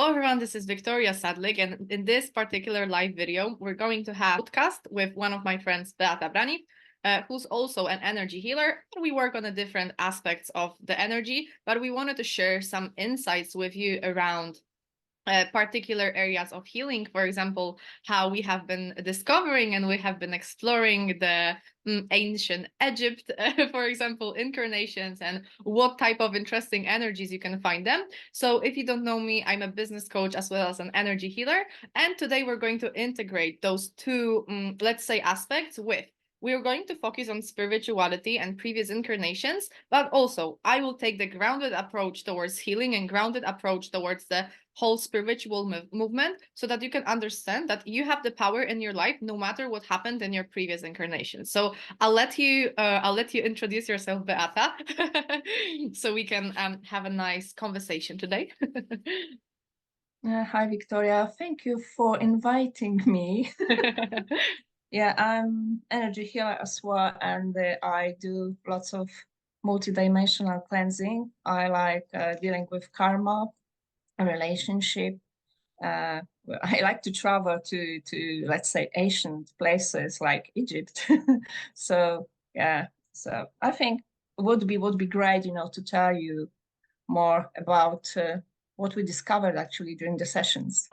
Hello everyone, this is Victoria Sadlik, and in this particular live video, we're going to have a podcast with one of my friends, Beata Brani, who's also an energy healer. We work on the different aspects of the energy, but we wanted to share some insights with you around particular areas of healing. For example, how we have been discovering and we have been exploring the ancient Egypt, for example, incarnations, and what type of interesting energies you can find them. So if you don't know me, I'm a business coach as well as an energy healer. And today we're going to integrate those two, let's say, aspects with we're going to focus on spirituality and previous incarnations, but also I will take the grounded approach towards healing and grounded approach towards the whole spiritual movement, so that you can understand that you have the power in your life no matter what happened in your previous incarnation. So I'll let you introduce yourself, Beata, so we can have a nice conversation today. Hi, Victoria. Thank you for inviting me. Yeah, I'm energy healer as well, and I do lots of multidimensional cleansing. I like dealing with karma, a relationship. I like to travel to let's say ancient places like Egypt. So yeah, so I think it would be great, to tell you more about what we discovered actually during the sessions.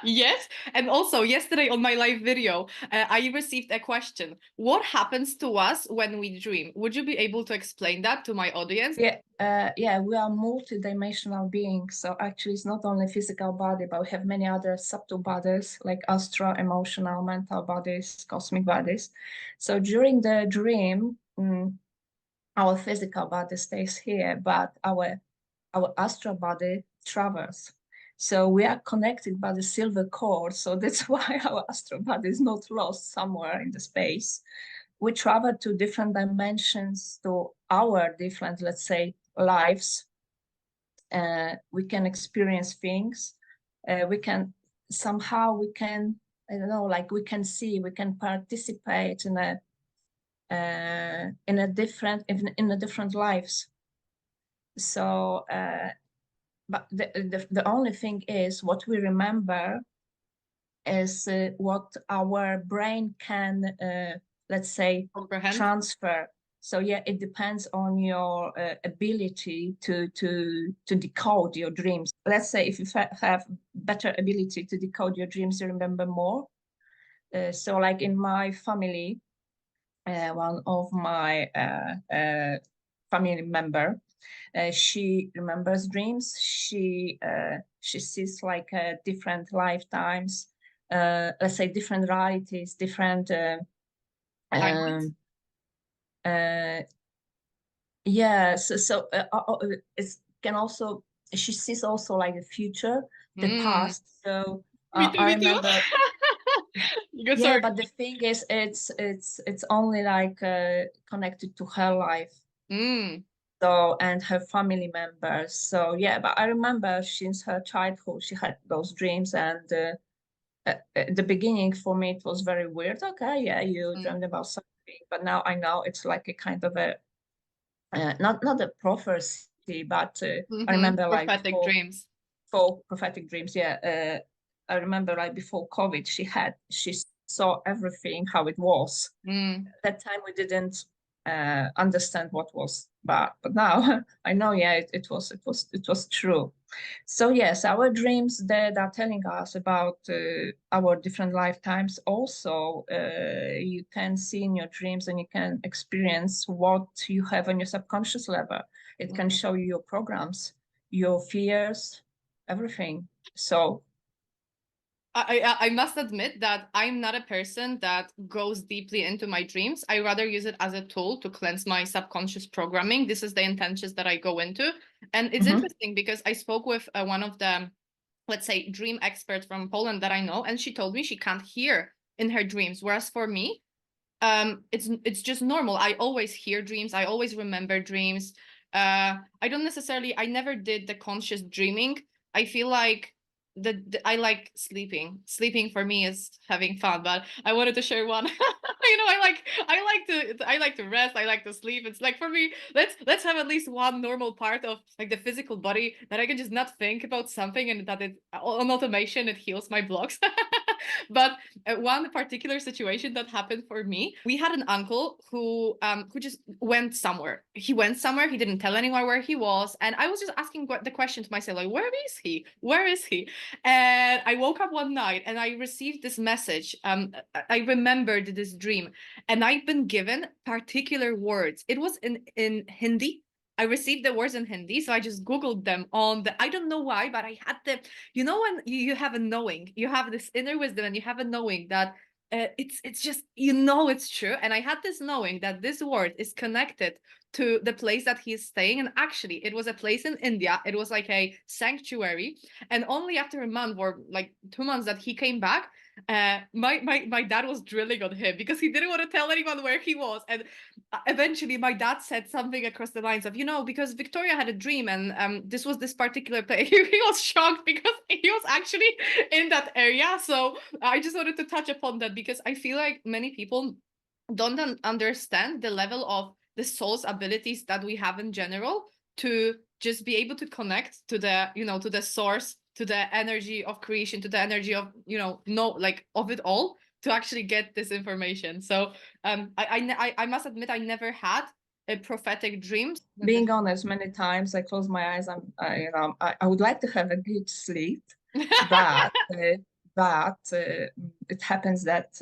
Yes, and also yesterday on my live video, I received a question. What happens to us when we dream? Would you be able to explain that to my audience? Yeah, we are multidimensional beings. So actually, it's not only physical body, but we have many other subtle bodies like astral, emotional, mental bodies, cosmic bodies. So during the dream, our physical body stays here, but our astral body travels. So we are connected by the silver cord. So that's why our astral body is not lost somewhere in the space. We travel to different dimensions, to our different, let's say, lives. We can experience things. We can somehow I don't know, like we can participate in a different lives. So but the only thing is what we remember is what our brain can let's say Comprehend? transfer. So yeah, it depends on your ability to decode your dreams. Let's say if you have better ability to decode your dreams, you remember more. So like in my family, one of my family member, she remembers dreams. She sees like different lifetimes, let's say different realities, different Timelines? um, uh, yeah. It can also she sees also like the future, the Mm. past. So Me too, I me too. remember. Good, Yeah, sorry. but the thing is, it's only like connected to her life. Mm. So and her family members. So yeah, but I remember since her childhood she had those dreams, and at the beginning for me it was very weird. Okay, yeah, you Mm. dreamed about something, but now I know it's like a kind of a not a prophecy, but I Mm-hmm. remember like Prophetic dreams. before prophetic dreams. Yeah, I remember like before COVID, she saw everything how it was. Mm. That time we didn't understand what was, but now I know. Yeah, it was true. So yes, our dreams that are telling us about our different lifetimes. Also, you can see in your dreams and you can experience what you have on your subconscious level. It can Mm. show you your programs, your fears, everything. So I must admit that I'm not a person that goes deeply into my dreams. I rather use it as a tool to cleanse my subconscious programming. This is the intentions that I go into. And it's mhm. interesting because I spoke with one of the, let's say, dream experts from Poland that I know, and she told me she can't hear in her dreams. Whereas for me, it's just normal. I always hear dreams. I always remember dreams. I don't necessarily, I never did the conscious dreaming. I feel like I like sleeping. Sleeping for me is having fun, but I wanted to share one. I like to rest. I like to sleep. It's like for me, let's have at least one normal part of like the physical body that I can just not think about something, and that it on automation it heals my blocks. But one particular situation that happened for me, we had an uncle who just went somewhere. He went somewhere. He didn't tell anyone where he was, and I was just asking the question to myself, like, where is he? Where is he? And I woke up one night and I received this message. I remembered this dream, and I've been given particular words. It was in Hindi. I received the words in Hindi, so I just Googled them on the. I don't know why, but I had the. You know when you have a knowing, you have this inner wisdom, and you have a knowing that it's just it's true. And I had this knowing that this word is connected to the place that he's staying, and actually, it was a place in India. It was like a sanctuary, and only after a month or like 2 months that he came back, my dad was drilling on him because he didn't want to tell anyone where he was. And eventually my dad said something across the lines of, because Victoria had a dream, and this was this particular place. He was shocked because he was actually in that area. So I just wanted to touch upon that because I feel like many people don't understand the level of the soul's abilities that we have in general to just be able to connect to the to the source, to the energy of creation, to the energy of of it all, to actually get this information. So I must admit, I never had a prophetic dreams. Being honest, many times I close my eyes. I would like to have a good sleep, but it happens that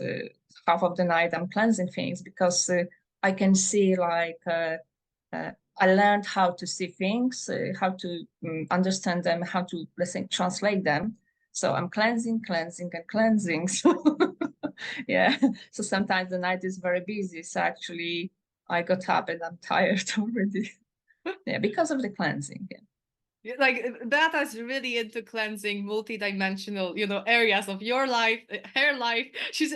half of the night I'm cleansing things because I can see I learned how to see things, how to understand them, how to, let's say, translate them. So I'm cleansing, cleansing, and cleansing. So yeah. So sometimes the night is very busy. So actually I got up and I'm tired already. Yeah, because of the cleansing. Yeah. Like that is really into cleansing multi-dimensional areas of your life, her life. She's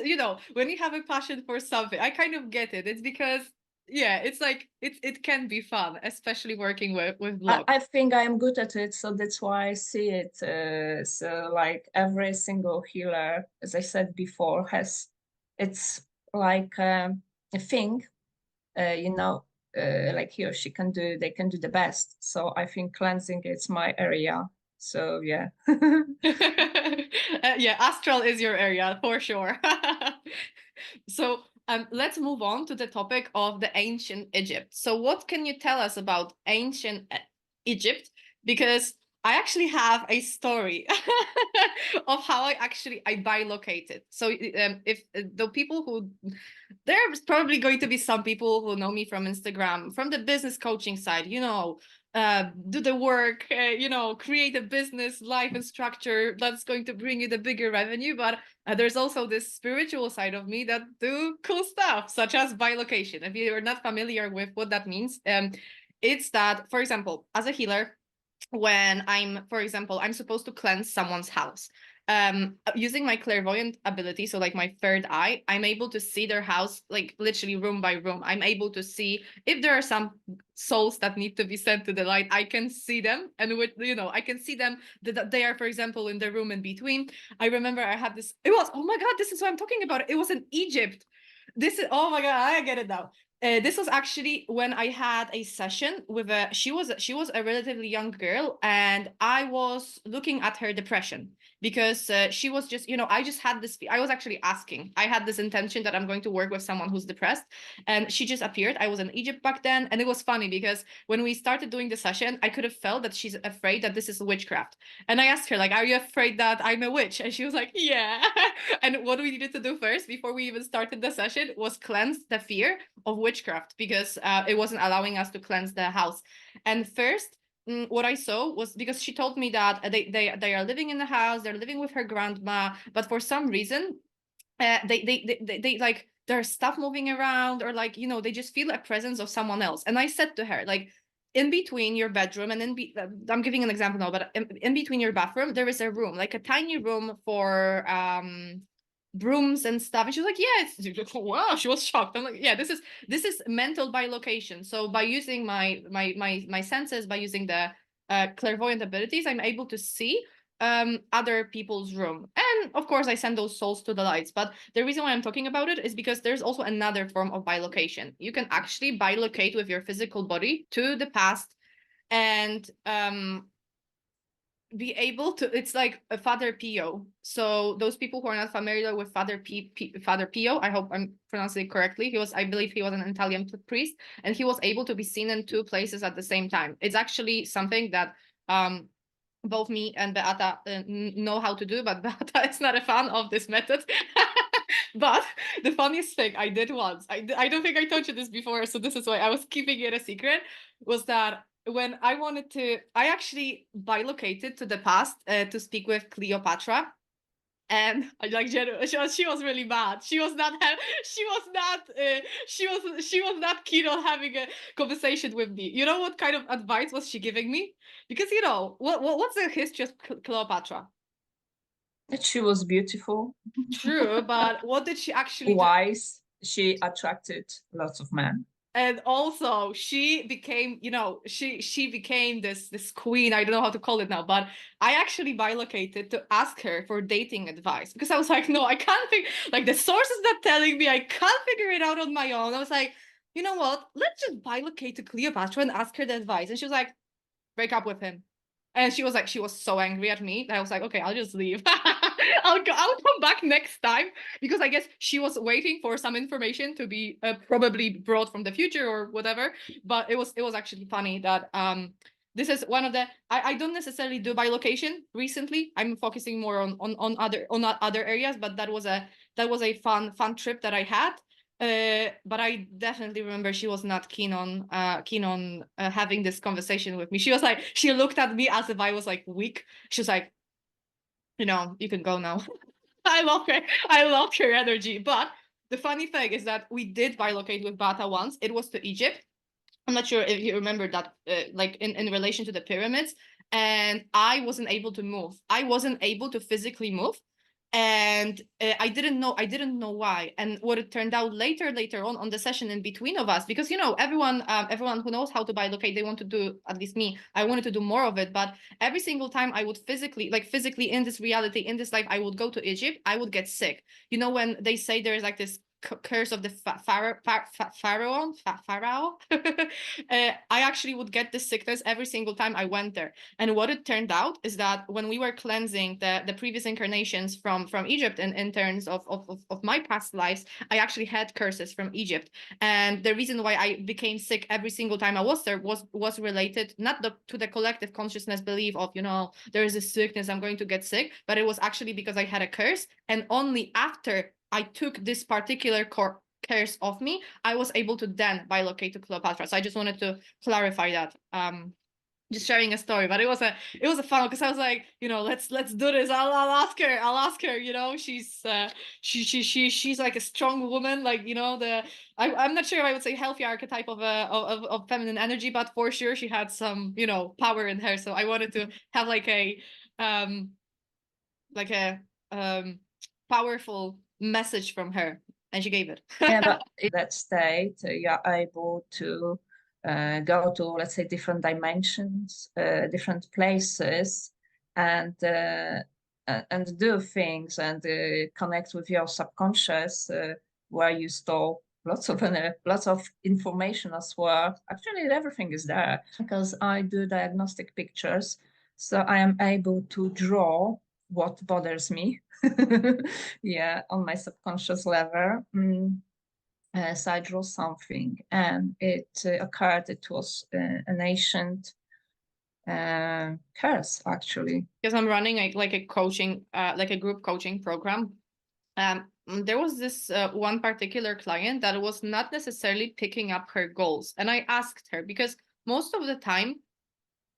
when you have a passion for something, I kind of get it. It's because it's like it can be fun, especially working with blog. I think I'm good at it, so that's why I see it. So like every single healer, as I said before, it's like a thing, like he or she can do, they can do the best. So I think cleansing is my area. So yeah. Yeah, astral is your area for sure. So let's move on to the topic of the ancient Egypt. So what can you tell us about ancient Egypt? Because I actually have a story of how I bilocated. So if the people who there's probably going to be some people who know me from Instagram, from the business coaching side, do the work, create a business, life and structure that's going to bring you the bigger revenue. But there's also this spiritual side of me that do cool stuff, such as bilocation. If you're not familiar with what that means, it's that, for example, as a healer, when for example, I'm supposed to cleanse someone's house, using my clairvoyant ability, so like my third eye, I'm able to see their house, like literally room by room. I'm able to see if there are some souls that need to be sent to the light. I can see them, and I can see them that they are, for example, in the room in between. I remember I had this, oh my god, this is what I'm talking about. It was in Egypt. Oh my god, I get it now. This was actually when I had a session with she was a relatively young girl, and I was looking at her depression because she was just, I just had this, I was actually asking, I had this intention that I'm going to work with someone who's depressed, and she just appeared. I was in Egypt back then, and it was funny because when we started doing the session, I could have felt that she's afraid that this is witchcraft. And I asked her, like, are you afraid that I'm a witch? And she was like, yeah. And what we needed to do first, before we even started the session, was cleanse the fear of witchcraft, because it wasn't allowing us to cleanse the house. And first, what I saw was, because she told me that they are living in the house, they're living with her grandma, but for some reason, they like, there's stuff moving around, or like, they just feel a presence of someone else. And I said to her, like, in between your bedroom and I'm giving an example now, but in between your bathroom, there is a room, like a tiny room for brooms and stuff. And she was like, yeah, it's wow. She was shocked. I'm like, yeah, this is mental bilocation. So by using my senses, by using the clairvoyant abilities, I'm able to see other people's room. And of course, I send those souls to the lights. But the reason why I'm talking about it is because there's also another form of bilocation. You can actually bilocate with your physical body to the past and be able to, it's like a Father Pio. So those people who are not familiar with Father Pio, I hope I'm pronouncing it correctly. I believe he was an Italian priest, and he was able to be seen in two places at the same time. It's actually something that both me and Beata know how to do, but Beata is not a fan of this method. But the funniest thing I did once, I don't think I told you this before, so this is why I was keeping it a secret, was that when I wanted to, I actually bilocated to the past to speak with Cleopatra. And I like she was really mad. She was not keen on having a conversation with me. You know what kind of advice was she giving me? Because you know what's the history of Cleopatra? That she was beautiful, True, but what did she actually do? wise. She attracted lots of men. And also she became, you know, she became this queen. I don't know how to call it now, but I actually bilocated to ask her for dating advice because I was like, no, I can't think, like the source is not telling me, I can't figure it out on my own. I was like, you know what, let's just bilocate to Cleopatra and ask her the advice. And she was like, break up with him. And she was like, she was so angry at me that I was like, okay, I'll just leave. I'll come back next time, because I guess she was waiting for some information to be probably brought from the future or whatever. But it was actually funny that this is one of the, I don't necessarily do bilocation recently. I'm focusing more on other areas, but that was a fun trip that I had. But I definitely remember she was not keen on having this conversation with me. She was like, she looked at me as if I was like weak. She was like, you know, you can go now. I love her. I love her energy. But the funny thing is that we did bilocate with Bata once. It was to Egypt. I'm not sure if you remember that, like in relation to the pyramids. And I wasn't able to move. I wasn't able to physically move. And I didn't know why. And what it turned out later on the session in between of us, because you know everyone who knows how to bilocate, they want to do, at least me, I wanted to do more of it. But every single time I would physically in this reality, in this life, I would go to Egypt, I would get sick. You know, when they say there's like this curse of the pharaoh. I actually would get this sickness every single time I went there. And what it turned out is that when we were cleansing the previous incarnations from Egypt, and in terms of my past lives, I actually had curses from Egypt. And the reason why I became sick every single time I was there was related not to the collective consciousness belief of, you know, there is a sickness, I'm going to get sick, but it was actually because I had a curse. And only after I took this particular curse off me, I was able to then bilocate to Cleopatra. So I just wanted to clarify that. Just sharing a story, but it was a fun, because I was like, you know, let's do this. I'll ask her. You know, she's like a strong woman, like, you know, I'm not sure if I would say healthy archetype of feminine energy, but for sure she had some, you know, power in her. So I wanted to have um like a powerful message from her, and she gave it. Yeah, but in that state, you're able to go to, let's say, different dimensions, different places, and do things, and connect with your subconscious, where you store lots of information as well. Actually, everything is there because I do diagnostic pictures, so I am able to draw what bothers me. Yeah, on my subconscious level. So I drew something, and it occurred. It was an ancient curse, actually. Because I'm running like a coaching, like a group coaching program. There was this one particular client that was not necessarily picking up her goals, and I asked her, because most of the time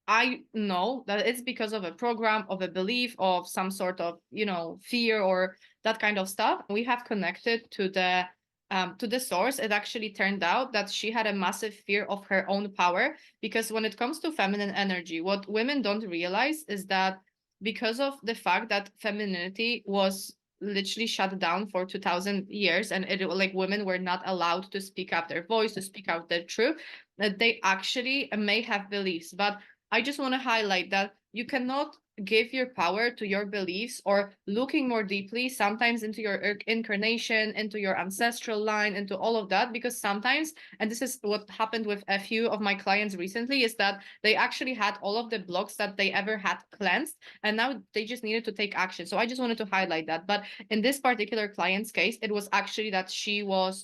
I know that it's because of a program, of a belief, of some sort of, you know, fear or that kind of stuff. We have connected to the source. It actually turned out that she had a massive fear of her own power, because when it comes to feminine energy, what women don't realize is that because of the fact that femininity was literally shut down for 2000 years, and it, like, women were not allowed to speak up their voice, to speak out their truth, that they actually may have beliefs. But I just want to highlight that you cannot give your power to your beliefs, or looking more deeply, sometimes into your incarnation, into your ancestral line, into all of that. Because sometimes, and this is what happened with a few of my clients recently, is that they actually had all of the blocks that they ever had cleansed, and now they just needed to take action. So I just wanted to highlight that. But in this particular client's case, it was actually that she was,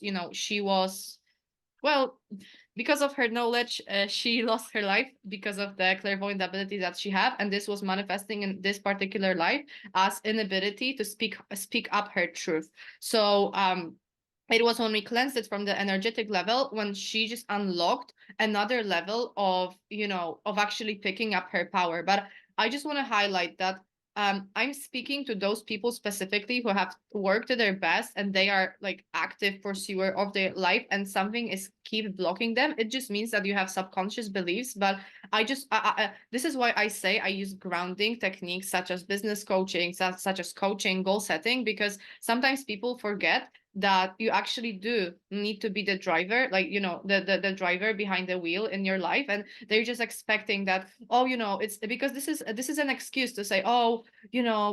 well, because of her knowledge, she lost her life because of the clairvoyant ability that she had, and this was manifesting in this particular life as inability to speak up her truth. So it was when we cleansed it from the energetic level, when she just unlocked another level of, of actually picking up her power. But I just want to highlight that I'm speaking to those people specifically who have worked to their best and they are like active pursuer of their life, and something is keep blocking them. It just means that you have subconscious beliefs. But this is why I say I use grounding techniques such as business coaching, such as coaching, goal setting, because sometimes people forget that you actually do need to be the driver, like, the driver behind the wheel in your life, and they're just expecting that, oh, it's because this is an excuse to say, oh,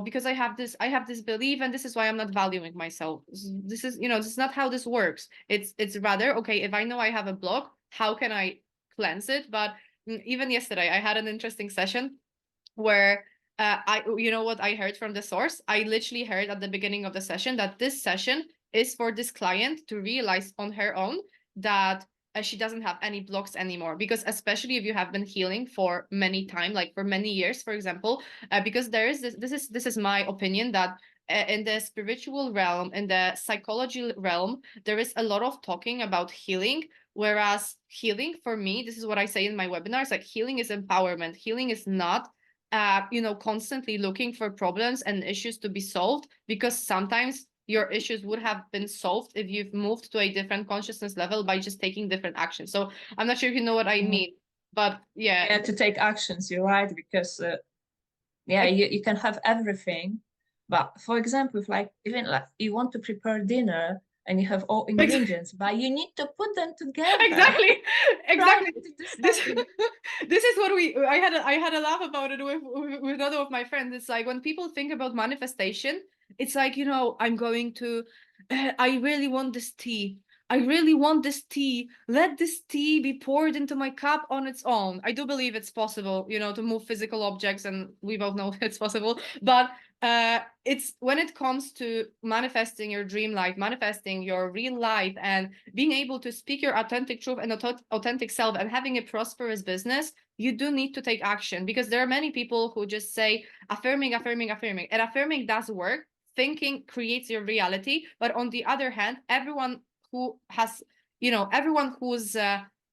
because I have this belief, and this is why I'm not valuing myself. This is not how this works. It's rather, okay, if I know I have a block, how can I cleanse it? But even yesterday I had an interesting session where what I heard from the source. I literally heard at the beginning of the session that this session is for this client to realize on her own that she doesn't have any blocks anymore. Because especially if you have been healing for many time, like for many years, for example, because there is this is my opinion that in the spiritual realm, in the psychology realm, there is a lot of talking about healing. Whereas healing, for me, this is what I say in my webinars, like healing is empowerment. Healing is not constantly looking for problems and issues to be solved, because sometimes your issues would have been solved if you've moved to a different consciousness level by just taking different actions. So I'm not sure if you know what I mean, but yeah. To take actions, you're right, because you can have everything, but for example, if like even like you want to prepare dinner and you have all ingredients, but you need to put them together. Exactly. Try Exactly. to do This something. this is what I had a laugh about it with another of my friends. It's like when people think about manifestation, it's like, I'm going to I really want this tea. I really want this tea. Let this tea be poured into my cup on its own. I do believe it's possible, to move physical objects, and we both know it's possible. But it's when it comes to manifesting your dream life, manifesting your real life, and being able to speak your authentic truth and authentic self, and having a prosperous business, you do need to take action. Because there are many people who just say affirming, affirming, affirming, and affirming does work. Thinking creates your reality. But on the other hand, everyone who's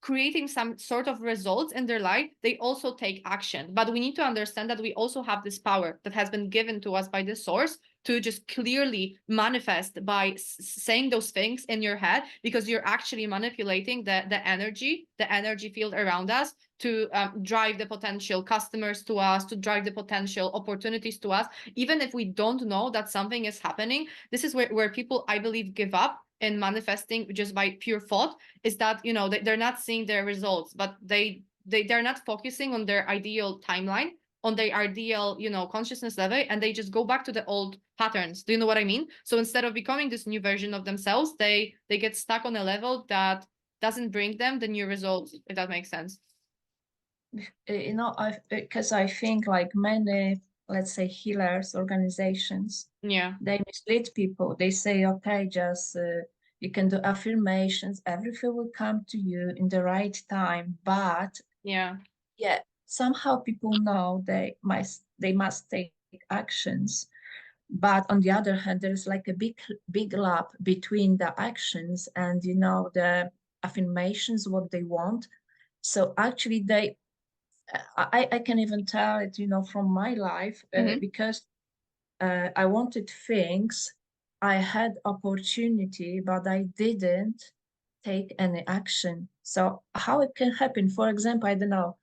creating some sort of results in their life, they also take action. But we need to understand that we also have this power that has been given to us by the source to just clearly manifest by saying those things in your head, because you're actually manipulating the energy field around us to drive the potential customers to us, to drive the potential opportunities to us, even if we don't know that something is happening. This is where people, I believe, give up in manifesting just by pure thought, is that they're not seeing their results, but they're not focusing on their ideal timeline, on their ideal consciousness level, and they just go back to the old patterns. Do you know what I mean? So instead of becoming this new version of themselves, they get stuck on a level that doesn't bring them the new results, if that makes sense. Because I think like many, let's say, healers organizations, Yeah. they mislead people. They say, okay, just you can do affirmations, everything will come to you in the right time. But Yeah. yeah, somehow people know they must take actions. But on the other hand, there is like a big gap between the actions and the affirmations, what they want. So actually, I can even tell it, from my life, Mm-hmm. because I wanted things, I had opportunity, but I didn't take any action. So how it can happen? For example, I don't know,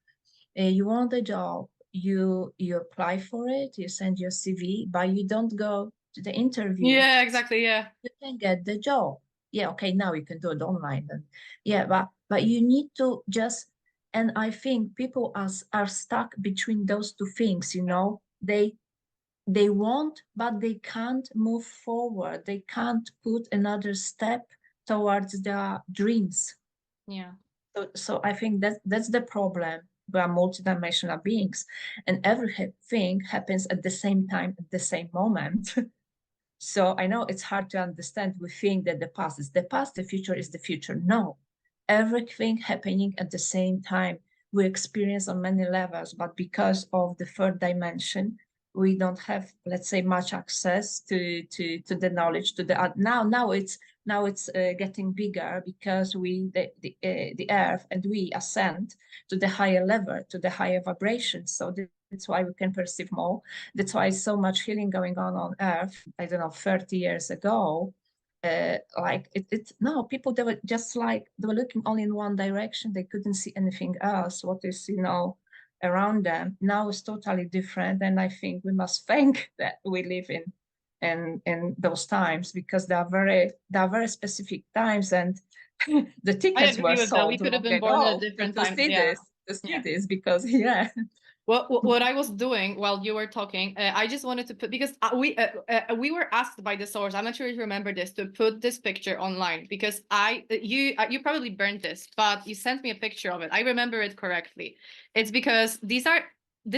you want a job, you apply for it, you send your CV, but you don't go to the interview. Yeah, So exactly. Yeah. you can get the job. Yeah, okay, now you can do it online then. Yeah, but you need to just, and I think people are stuck between those two things. they want, but they can't move forward. They can't put another step towards their dreams. Yeah. So I think that's the problem. We are multidimensional beings, and everything happens at the same time, at the same moment. So I know it's hard to understand. We think that the past is the past, the future is the future. No, everything happening at the same time. We experience on many levels, but because of the third dimension, we don't have, let's say, much access to the knowledge. To the now it's getting bigger because the earth and we ascend to the higher level, to the higher vibrations. So that's why we can perceive more. That's why so much healing going on earth. I don't know, 30 years ago, like it no, people, they were just like, they were looking only in one direction. They couldn't see anything else, what is around them. Now it's totally different, and I think we must thank that we live in those times, because they are very specific times, and the I tickets agree were with that. We sold could have long been born at a ago different to time. see Yeah. this, Yeah. because yeah. Well, what I was doing while you were talking, I just wanted to put, because we were asked by the source. I'm not sure if you remember this, to put this picture online, because you probably burned this, but you sent me a picture of it. I remember it correctly. It's because this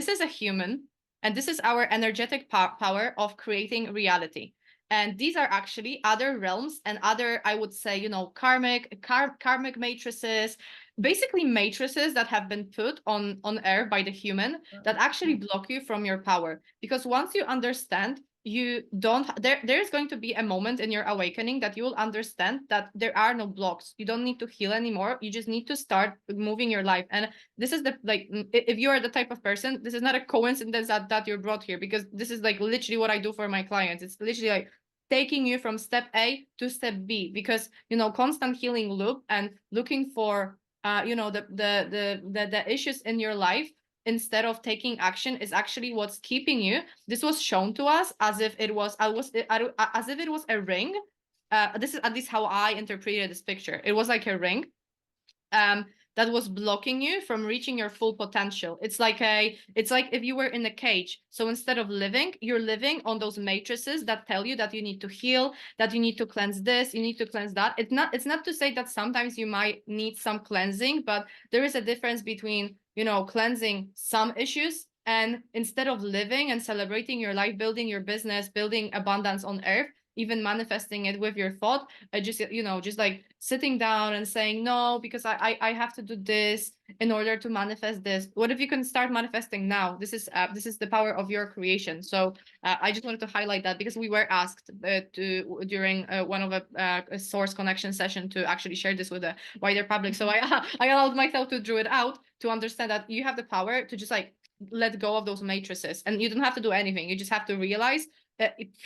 is a human, and this is our energetic power of creating reality. And these are actually other realms and other, I would say, karmic matrices, basically matrices that have been put on earth by the human, that actually block you from your power. Because once you understand, you don't there's going to be a moment in your awakening that you will understand that there are no blocks. You don't need to heal anymore. You just need to start moving your life. And this is if you are the type of person, this is not a coincidence that you're brought here, because this is like literally what I do for my clients. It's literally like taking you from step A to step B, because constant healing loop and looking for the issues in your life instead of taking action is actually what's keeping you. This was shown to us as if it was as if it was a ring. This is at least how I interpreted this picture. It was like a ring that was blocking you from reaching your full potential. It's like if you were in a cage. So instead of living, you're living on those matrices that tell you that you need to heal, that you need to cleanse this, you need to cleanse that. It's not to say that sometimes you might need some cleansing, but there is a difference between cleansing some issues, and instead of living and celebrating your life, building your business, building abundance on earth, even manifesting it with your thought, just like sitting down and saying, no, because I have to do this in order to manifest this. What if you can start manifesting now? This is the power of your creation. So I just wanted to highlight that, because we were asked during one of a source connection session to actually share this with the wider public. So I allowed myself to draw it out to understand that you have the power to just like let go of those matrices, and you don't have to do anything. You just have to realize,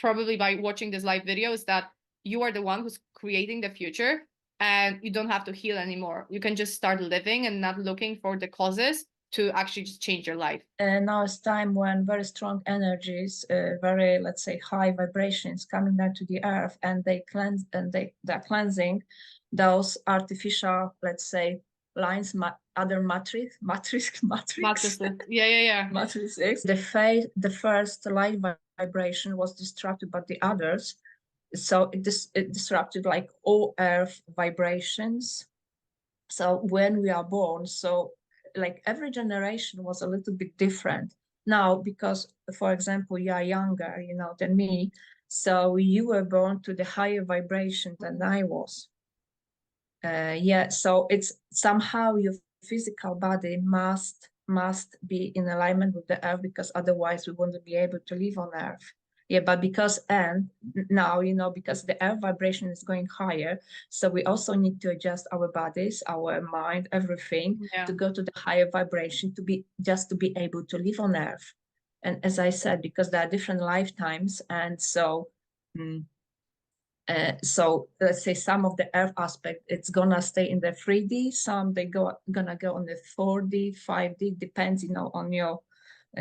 probably by watching this live video, is that you are the one who's creating the future, and you don't have to heal anymore. You can just start living and not looking for the causes to actually just change your life. And now it's time when very strong energies, very, let's say, high vibrations coming down to the earth, and they cleanse, and they're cleansing those artificial, let's say, lines, other matrix. Matrices. Yeah. Matrices. The first light vibration was disrupted by the others, so it disrupted like all earth vibrations. So when we are born, so like every generation was a little bit different. Now, because for example, you are younger, than me, so you were born to the higher vibration than I was. So it's somehow your physical body must be in alignment with the earth, because otherwise we wouldn't be able to live on earth. But because now, because the earth vibration is going higher, so we also need to adjust our bodies, our mind, everything, to go to the higher vibration, to be able to live on earth. And as I said, because there are different lifetimes, and so so let's say some of the earth aspect, it's gonna stay in the 3D, some gonna go on the 4D, 5D, depends, on your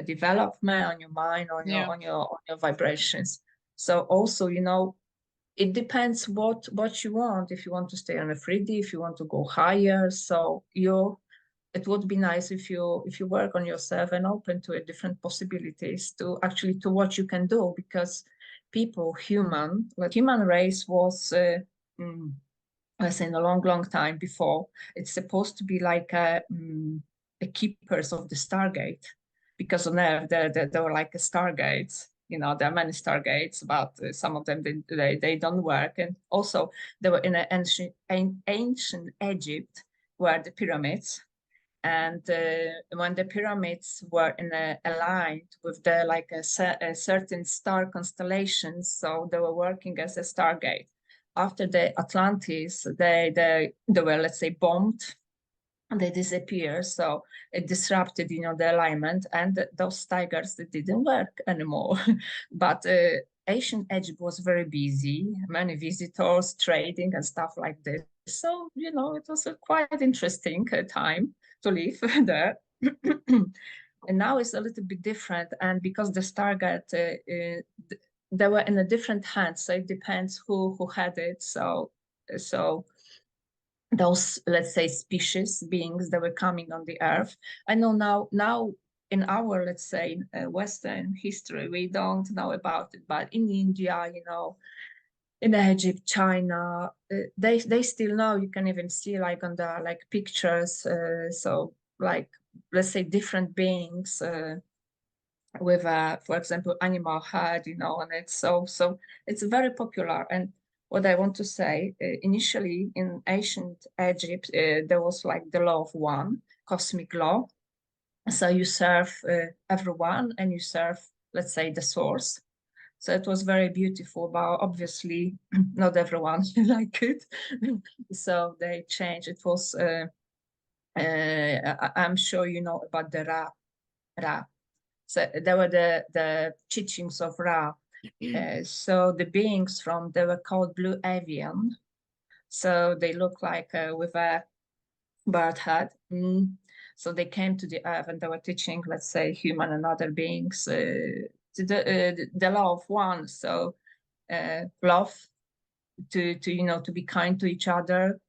development, on your mind, on your vibrations. So also, it depends what you want. If you want to stay on the 3D, if you want to go higher, so it would be nice if you work on yourself and open to different possibilities to actually to what you can do, because people, human race was as in a long time before, it's supposed to be like a keepers of the Stargate, because on Earth there were like a stargates. There are many stargates, but some of them they don't work. And also, they were in ancient Egypt, where the pyramids, and when the pyramids were aligned with a certain star constellations, so they were working as a stargate. After the Atlantis, they were, let's say, bombed, and they disappeared. So it disrupted, the alignment, and those tigers, they didn't work anymore. But ancient Egypt was very busy, many visitors, trading and stuff like this. So, it was a quite interesting time to live there. And now it's a little bit different. And because the Stargate, they were in a different hands, so it depends who had it. So those, let's say, species beings that were coming on the earth. I know now in our, let's say, Western history, we don't know about it, but in India, in Egypt, China, they still know. You can even see like on the like pictures. So like, let's say, different beings with for example, animal head, and it's so it's very popular. And what I want to say, initially in ancient Egypt, there was like the law of one, cosmic law. So you serve everyone, and you serve, let's say, the source. So it was very beautiful, but obviously not everyone liked it. So they changed. It was, I'm sure you know about the Ra. So there were the teachings of Ra. So the beings they were called Blue Avian. So they look like with a bird head. So they came to the earth, and they were teaching, let's say, human and other beings the law of one. So love, to be kind to each other,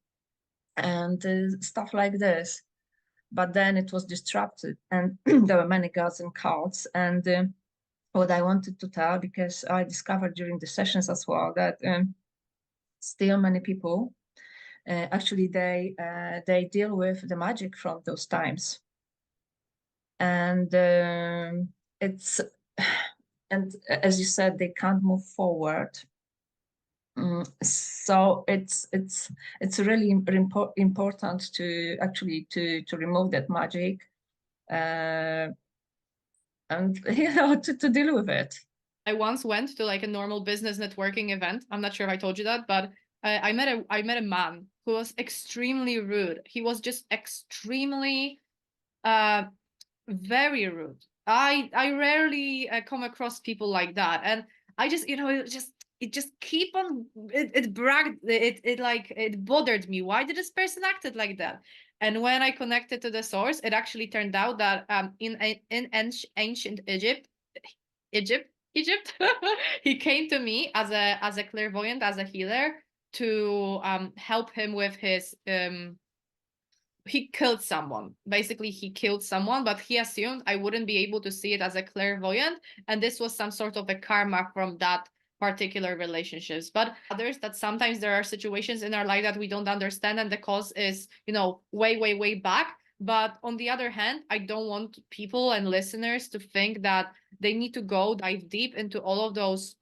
and stuff like this. But then it was disrupted, and there were many gods and cults. And what I wanted to tell, because I discovered during the sessions as well, that still many people actually they deal with the magic from those times. And it's and as you said, they can't move forward. So it's really important to actually to remove that magic, and to deal with it. I once went to like a normal business networking event. I'm not sure if I told you that, but I met a man who was extremely rude. He was just extremely very rude. I rarely come across people like that, and I just it just keep on it bragged it bothered me. Why did this person acted like that? And when I connected to the source, it actually turned out that in ancient Egypt, he came to me as a clairvoyant, as a healer, to help him with his he killed someone. Basically, he killed someone, but he assumed I wouldn't be able to see it as a clairvoyant, and this was some sort of a karma from that particular relationships. But others, that sometimes there are situations in our life that we don't understand, and the cause is, way back. But on the other hand, I don't want people and listeners to think that they need to go dive deep into all of those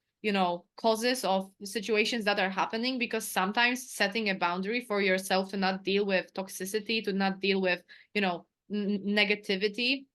causes of situations that are happening, because sometimes setting a boundary for yourself to not deal with toxicity, to not deal with negativity,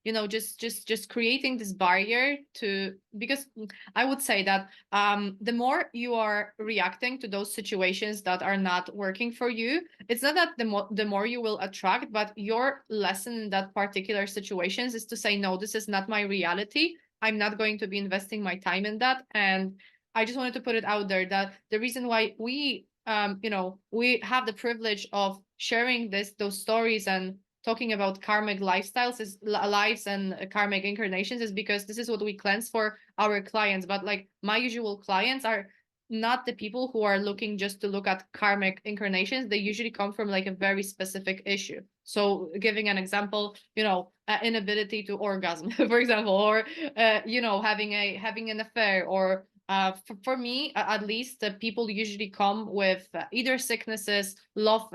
just creating this barrier to, because I would say that the more you are reacting to those situations that are not working for you, it's not that the more you will attract, but your lesson in that particular situations is to say, no, this is not my reality. I'm not going to be investing my time in that. And I just wanted to put it out there that the reason why we we have the privilege of sharing those stories and talking about karmic lifestyles is lives and karmic incarnations is because this is what we cleanse for our clients. But like, my usual clients are not the people who are looking just to look at karmic incarnations. They usually come from like a very specific issue. So giving an example, inability to orgasm, for example, or having an affair, or for me at least, people usually come with either sicknesses, love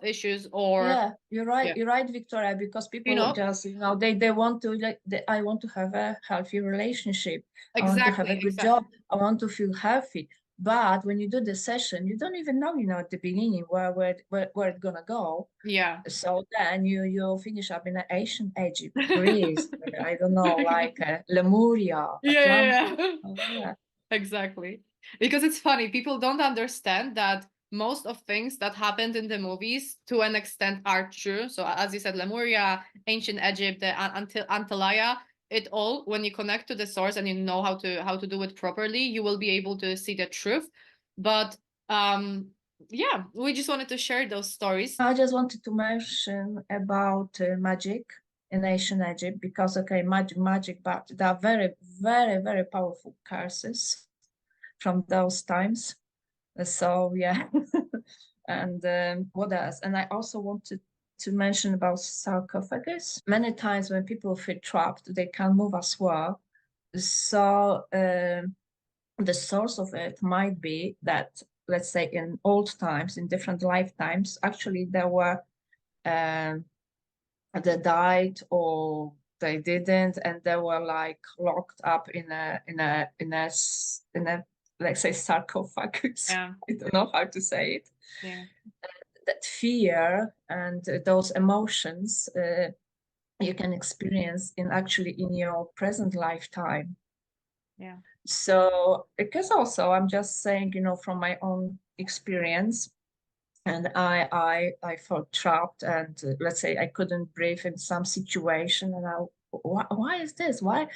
issues, or Yeah, you're right. yeah, You're right, Victoria, because you people know just, they want to I want to have a healthy relationship. I want to have a good exactly. job. I want to feel healthy. But when you do the session, you don't even know, at the beginning where it's gonna go. Yeah. So then you finish up in an ancient Egypt, Greece, I don't know, like Lemuria, Atlantis. Yeah, yeah. Oh, yeah. Exactly. Because it's funny, people don't understand that most of things that happened in the movies to an extent are true. So as you said, Lemuria, ancient Egypt, until Antalya, it all, when you connect to the source and you know how to do it properly, you will be able to see the truth. But yeah, we just wanted to share those stories. I just wanted to mention about magic in ancient Egypt because, okay, magic, but there are very, very, very powerful curses from those times. So, yeah. And what else? And I also wanted to mention about sarcophagus. Many times when people feel trapped, they can't move as well. So, the source of it might be that, let's say, in old times, in different lifetimes, actually there were um, they died or they didn't, and they were like locked up in a let's say sarcophagus. Yeah, I don't know how to say it. yeah, That fear and those emotions you can experience in your present lifetime. yeah, So because also I'm just saying, from my own experience, and I felt trapped, and let's say I couldn't breathe in some situation, and why is this? Why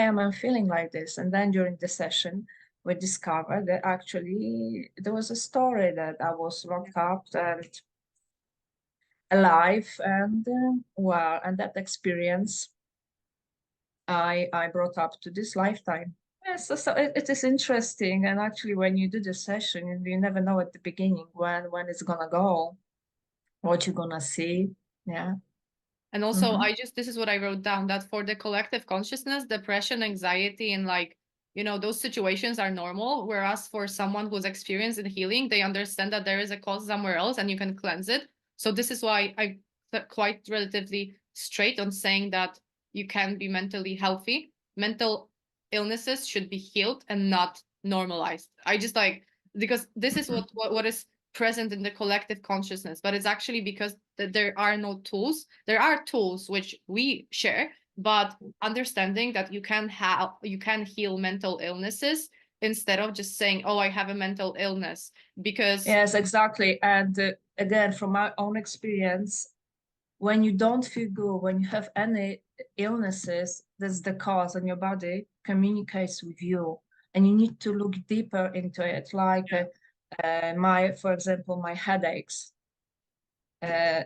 am I feeling like this? And then during the session, we discovered that actually there was a story that I was locked up and alive, and well, and that experience I brought up to this lifetime. Yes, so it is interesting, and actually, when you do the session, you never know at the beginning when it's gonna go, what you're gonna see. Yeah. And also, Hmm. this is what I wrote down, that for the collective consciousness, depression, anxiety, and those situations are normal. Whereas for someone who's experienced in healing, they understand that there is a cause somewhere else and you can cleanse it. So this is why I quite relatively straight on saying that you can be mentally healthy. Mental illnesses should be healed and not normalized. I just because this is what is present in the collective consciousness, but it's actually because there are no tools. There are tools which we share, but understanding that you can heal mental illnesses instead of just saying, oh, I have a mental illness. Because Yes, exactly. And again, from my own experience, when you don't feel good, when you have any illnesses, that's the cause, and your body communicates with you, and you need to look deeper into it. Like yeah, for example, my headaches. Uh,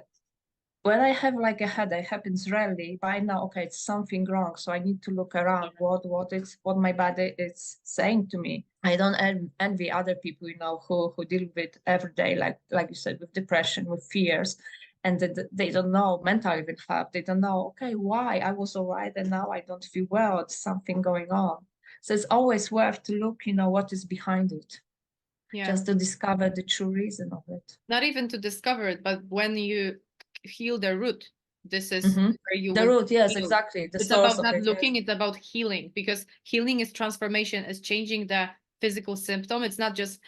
when I have like a headache, happens rarely, but I know, okay, it's something wrong. So I need to look around what my body is saying to me. I don't envy other people, who deal with every day, like you said, with depression, with fears, and they don't know mental even have. They don't know, okay, why I was all right and now I don't feel well. It's something going on. So it's always worth to look, what is behind it, yeah, just to discover the true reason of it. not even to discover it, but when you heal the root, this is Hmm. where you The will root, yes, heal. exactly. The It's source about of not it, yes. looking, it's about healing, because healing is transformation, is changing the physical symptom. It's not just,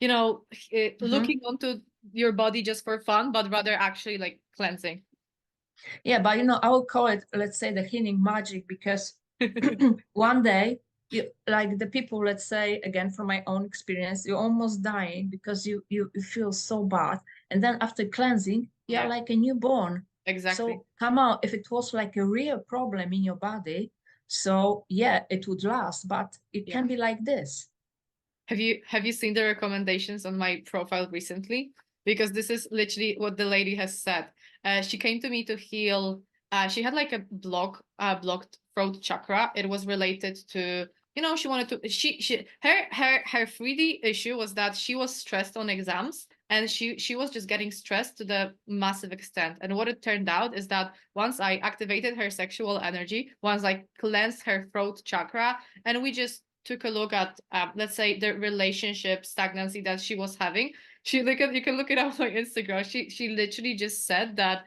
Hmm. looking onto your body just for fun, but rather actually like cleansing. Yeah, but I would call it, let's say, the healing magic, because one day, like the people, let's say, again, from my own experience, you're almost dying because you feel so bad. And then after cleansing, you're Yeah, like a newborn. exactly. So come on, if it was like a real problem in your body, so yeah, it would last, but it Yeah. can be like this. Have you seen the recommendations on my profile recently? Because this is literally what the lady has said. She came to me to heal. She had like a blocked throat chakra. It was related to, she wanted to. Her 3D issue was that she was stressed on exams, and she was just getting stressed to the massive extent. And what it turned out is that once I activated her sexual energy, once I cleansed her throat chakra, and we just took a look at let's say the relationship stagnancy that she was having, you can look it up on Instagram. She literally just said that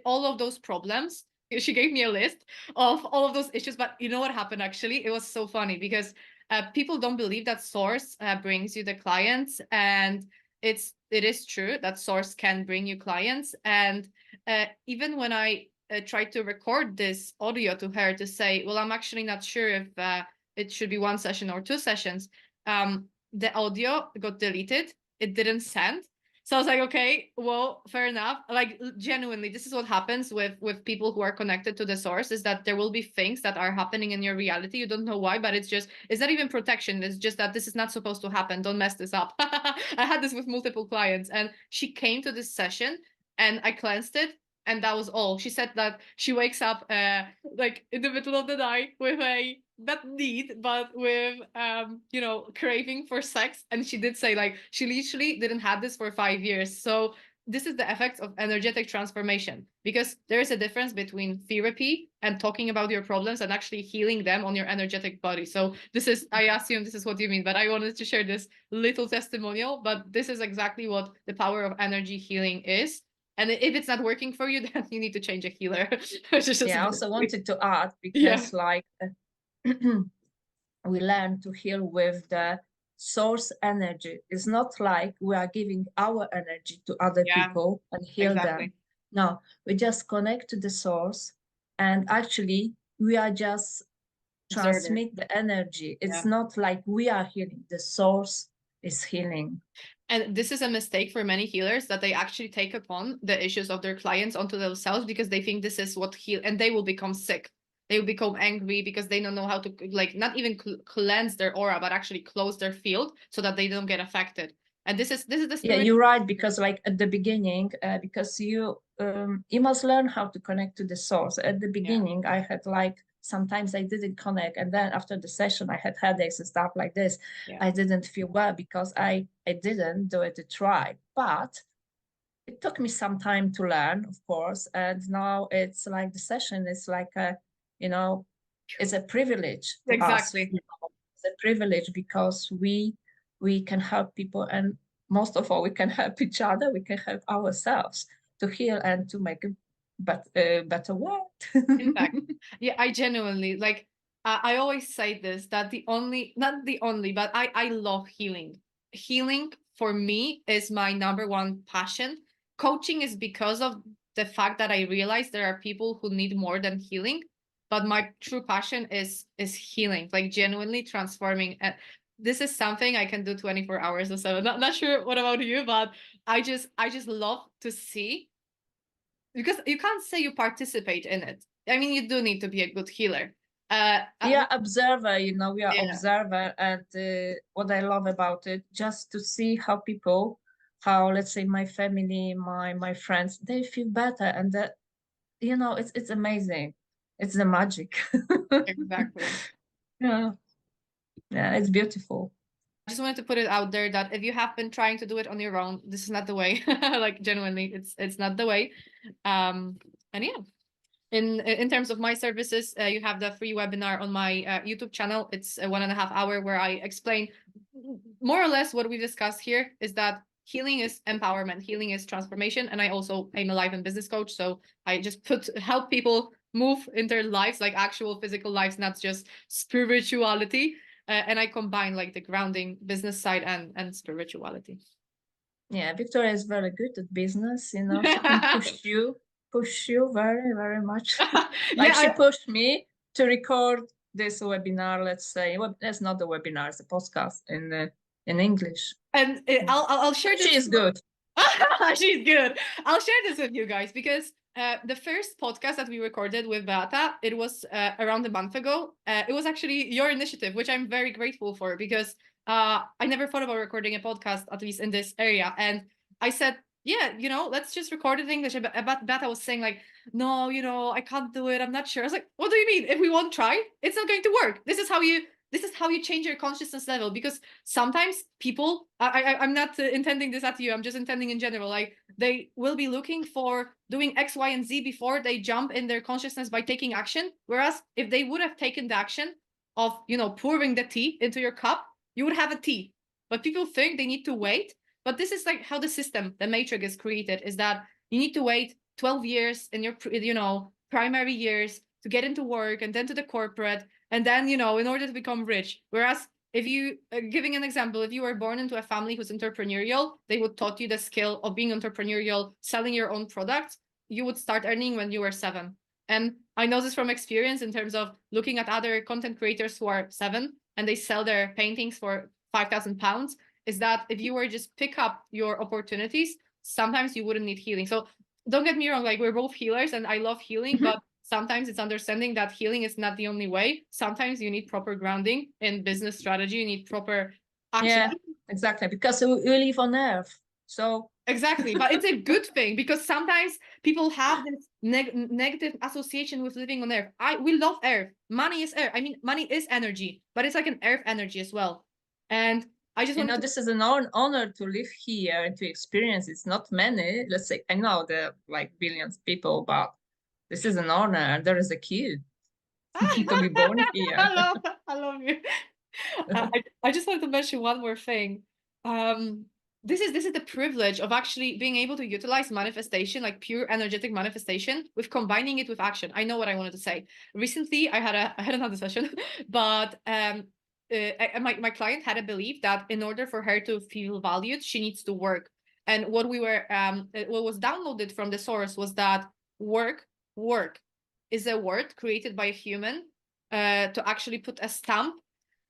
all of those problems, she gave me a list of all of those issues. But you know what happened? Actually, it was so funny because people don't believe that source brings you the clients, and it is true that source can bring you clients. And even when I tried to record this audio to her to say, well, I'm actually not sure if it should be 1 session or 2 sessions, the audio got deleted. It didn't send. So I was like, okay, well, fair enough. Like genuinely, this is what happens with people who are connected to the source, is that there will be things that are happening in your reality. You don't know why, but it's not even protection. It's just that this is not supposed to happen. Don't mess this up. I had this with multiple clients, and she came to this session and I cleansed it. And that was all. She said that she wakes up like in the middle of the night with a not need, but with craving for sex. And she did say like she literally didn't have this for 5 years. So this is the effect of energetic transformation, because there is a difference between therapy and talking about your problems and actually healing them on your energetic body. So this is, I assume this is what you mean, but I wanted to share this little testimonial. But this is exactly what the power of energy healing is. And if it's not working for you, then you need to change a healer. Yeah, I also wanted to add, Yeah, because like we learn to heal with the source energy. It's not like we are giving our energy to other yeah, people and heal them. exactly. No, we just connect to the source, and actually we are just Observer. transmit the energy. It's Yeah. not like we are healing, the source is healing. And this is a mistake for many healers, that they actually take upon the issues of their clients onto themselves, because they think this is what heal, and they will become sick. They will become angry because they don't know how to, like, not even cleanse their aura, but actually close their field so that they don't get affected. And this is the Yeah, spirit. you're right, because like at the beginning, because you must learn how to connect to the source. At the Yeah, beginning, I had like sometimes I didn't connect, and then after the session, I had headaches and stuff like this. yeah, I didn't feel well because I didn't do it to try, but it took me some time to learn, of course, and now it's like the session is like a, you know, it's a privilege to us. exactly. It's a privilege because we can help people, and most of all, we can help each other. We can help ourselves to heal and to make a better world. In fact, yeah, I genuinely like. I always say this, that the only, not the only, but I love healing. Healing for me is my number one passion. Coaching is because of the fact that I realize there are people who need more than healing. But my true passion is healing, like genuinely transforming. And this is something I can do 24 hours or so. Not sure what about you, but I just love to see, because you can't say you participate in it. I mean, you do need to be a good healer. Yeah, observer, we are Yeah, observer, and what I love about it, just to see how people, how, let's say, my family, my friends, they feel better, and that, it's amazing. It's the magic. exactly. Yeah, yeah, it's beautiful. I just wanted to put it out there that if you have been trying to do it on your own, this is not the way. Like genuinely, it's not the way. And yeah. In terms of my services, you have the free webinar on my YouTube channel. It's a 1.5 hour where I explain more or less what we discussed here, is that healing is empowerment, healing is transformation. And I'm a life and business coach. So I just help people move in their lives, like actual physical lives, not just spirituality. And I combine like the grounding business side and spirituality. Yeah, Victoria is very good at business. She can push you very, very much. Like she Yeah, pushed me to record this webinar, let's say. Well, that's not the webinar, it's a podcast in English. and I'll share She this. is good. She's good. I'll share this with you guys, because the first podcast that we recorded with Beata, it was around a month ago. It was actually your initiative, which I'm very grateful for, because I never thought about recording a podcast, at least in this area. And I said, yeah, let's just record it in English. But Beata was saying like, no, I can't do it. I'm not sure. I was like, what do you mean? If we won't try, it's not going to work. this is how you change your consciousness level, because sometimes people, I'm not intending this at you, I'm just intending in general, like they will be looking for doing X, Y, and Z before they jump in their consciousness by taking action. Whereas if they would have taken the action of, you know, pouring the tea into your cup, you would have a tea. But people think they need to wait. But this is like how the system, the matrix is created, is that you need to wait 12 years in your, you know, primary years to get into work and then to the corporate, and then, you know, in order to become rich. Whereas if you, giving an example, if you were born into a family who's entrepreneurial, they would taught you the skill of being entrepreneurial, selling your own products. You would start earning when you were 7. And I know this from experience in terms of looking at other content creators who are 7 and they sell their paintings for £5,000, is that if you were just pick up your opportunities, sometimes you wouldn't need healing. So don't get me wrong, like we're both healers and I love healing, but sometimes it's understanding that healing is not the only way. Sometimes you need proper grounding in business strategy. You need proper action. Yeah, exactly. Because we live on Earth. So exactly. But it's a good thing, because sometimes people have this negative association with living on Earth. We love Earth. Money is Earth. I mean, money is energy, but it's like an Earth energy as well. And I just you want know, to, this is an honor to live here and to experience. It's not many. Let's say, I know there are like billions of people, but this is an honor, and there is a queue to be born here. I love you. I just wanted to mention one more thing. This is the privilege of actually being able to utilize manifestation, like pure energetic manifestation, with combining it with action. I know what I wanted to say. Recently, I had another session, but my client had a belief that in order for her to feel valued, she needs to work. And what what was downloaded from the source was that work is a word created by a human to actually put a stamp,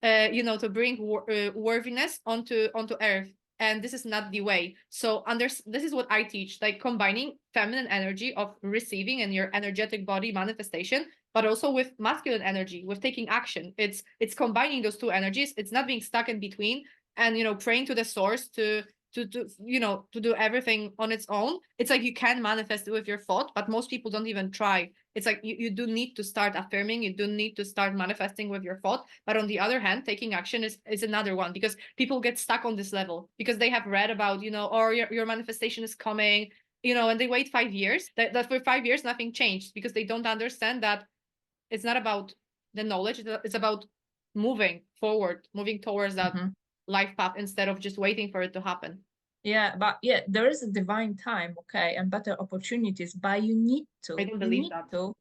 you know, to bring worthiness onto earth. And this is not the way. So this is what I teach, like combining feminine energy of receiving and your energetic body manifestation, but also with masculine energy, with taking action. It's combining those two energies. It's not being stuck in between and, you know, praying to the source to you know, to do everything on its own. It's like you can manifest it with your thought, but most people don't even try. It's like you do need to start affirming, you do need to start manifesting with your thought. But on the other hand, taking action is another one, because people get stuck on this level because they have read about, you know, or your manifestation is coming, you know, and they wait 5 years, that for 5 years nothing changed, because they don't understand that it's not about the knowledge, it's about moving forward, moving towards that life path instead of just waiting for it to happen. Yeah, but yeah, there is a divine time, okay, and better opportunities, but you need to. I don't believe that.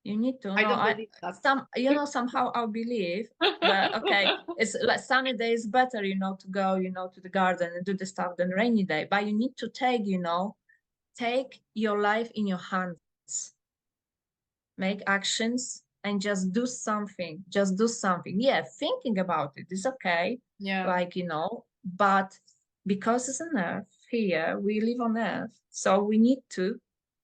You need to. I No, don't believe that. you know, somehow I believe that, okay, it's like sunny day is better, you know, to go, you know, to the garden and do the stuff than rainy day. But you need to take, you know, take your life in your hands, make actions, and just do something. Just do something. Yeah, thinking about it is okay. Yeah. Like, you know, but because it's on Earth here, we live on Earth, so we need to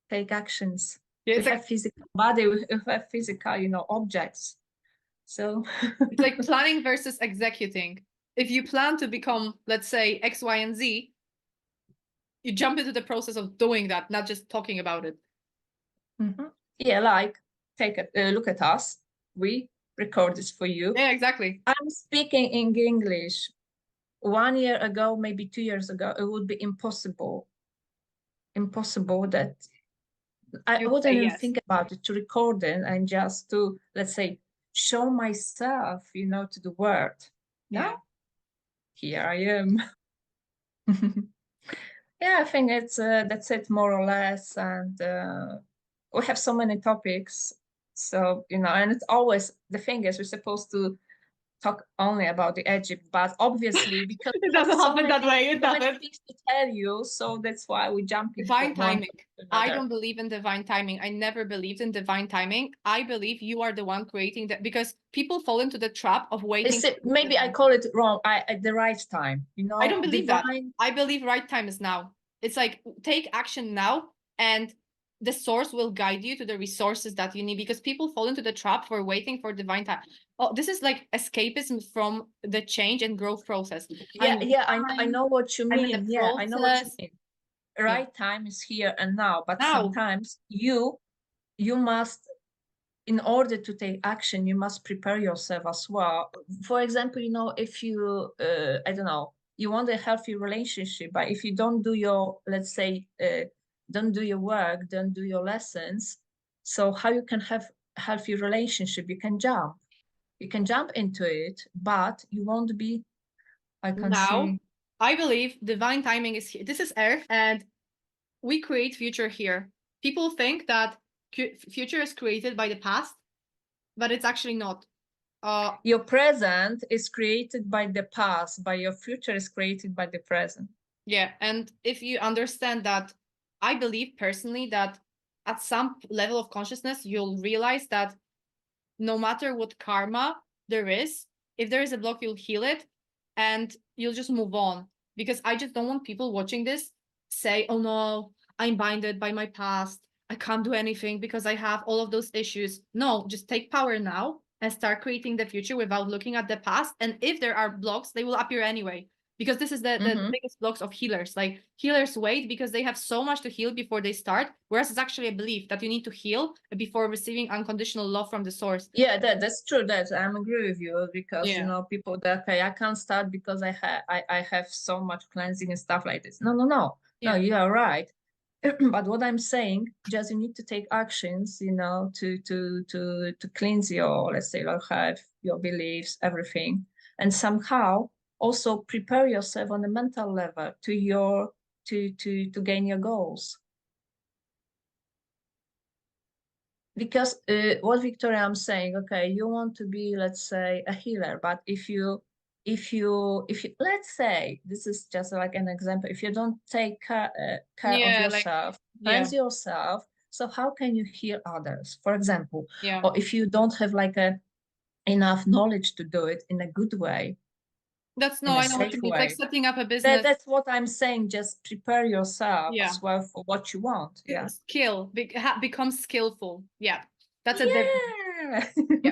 take actions. Yeah, We have physical body, we have physical, you know, objects. So it's like planning versus executing. If you plan to become, let's say, X, Y, and Z, you jump into the process of doing that, not just talking about it. yeah, like take a look at us. We record this for you. Yeah, exactly. I'm speaking in English. 1 year ago, maybe 2 years ago, it would be impossible that I You wouldn't say even yes. think about it, to record it and just to, let's say, show myself, you know, to the world. Yeah. Now, here I am. Yeah, I think it's that's it more or less, and we have so many topics. So, you know, and it's always, the thing is, we're supposed to talk only about the Egypt, but obviously because It we have doesn't so happen that many, way. It so many doesn't. things to tell you, so that's why we're jumping Divine from one timing. topic to I another. don't believe in divine timing. I never believed in divine timing. I believe you are the one creating that, because people fall into the trap of waiting. Maybe I call it wrong. At the right time, you I know, don't believe that. divine. I believe right time is now. It's like take action now, and the source will guide you to the resources that you need, because people fall into the trap for waiting for divine time. Oh, this is like escapism from the change and growth process. Yeah, yeah, I Divine, know what you I'm in the mean. Yeah, I know what you process. mean. Yeah. Right time is here and now, but Now, sometimes you must in order to take action, you must prepare yourself as well. For example, if you, I don't know, you want a healthy relationship, but if you don't do your, let's say, don't do your work, don't do your lessons, so how you can have a healthy relationship? You can jump into it, but you won't be, I can Now, see. I believe divine timing is here. This is Earth, and we create future here. People think that future is created by the past, but it's actually not. Your present is created by the past, but your future is created by the present. Yeah, and if you understand that, I believe personally that at some level of consciousness, you'll realize that no matter what karma there is, if there is a block, you'll heal it and you'll just move on. Because I just don't want people watching this say, oh no, I'm binded by my past. I can't do anything because I have all of those issues. No, just take power now and start creating the future without looking at the past. And if there are blocks, they will appear anyway. Because this is the biggest blocks of healers. Like healers wait because they have so much to heal before they start. Whereas it's actually a belief that you need to heal before receiving unconditional love from the source. Yeah, that's true. That I'm agree with you, because Yeah. people that, okay, I can't start because I have so much cleansing and stuff like this. No, Yeah. you are right. But what I'm saying, just you need to take actions, to cleanse your, let's say, your health, your beliefs, everything, and somehow also prepare yourself on a mental level to gain your goals. Because what Victoria, I'm saying, okay, you want to be, let's say, a healer, but if you let's say, this is just like an example, if you don't take care of Yeah, like, yourself, yeah, cleanse yourself, so how can you heal others, for example? yeah. Or if you don't have like enough knowledge to do it in a good way, That's in no, a I know what safe you mean. It's like way, setting up a business. that's what I'm saying. Just prepare yourself Yeah. as well for what you want. Yeah. Skill, become skillful. Yeah. That's a difference. Yeah. Yeah.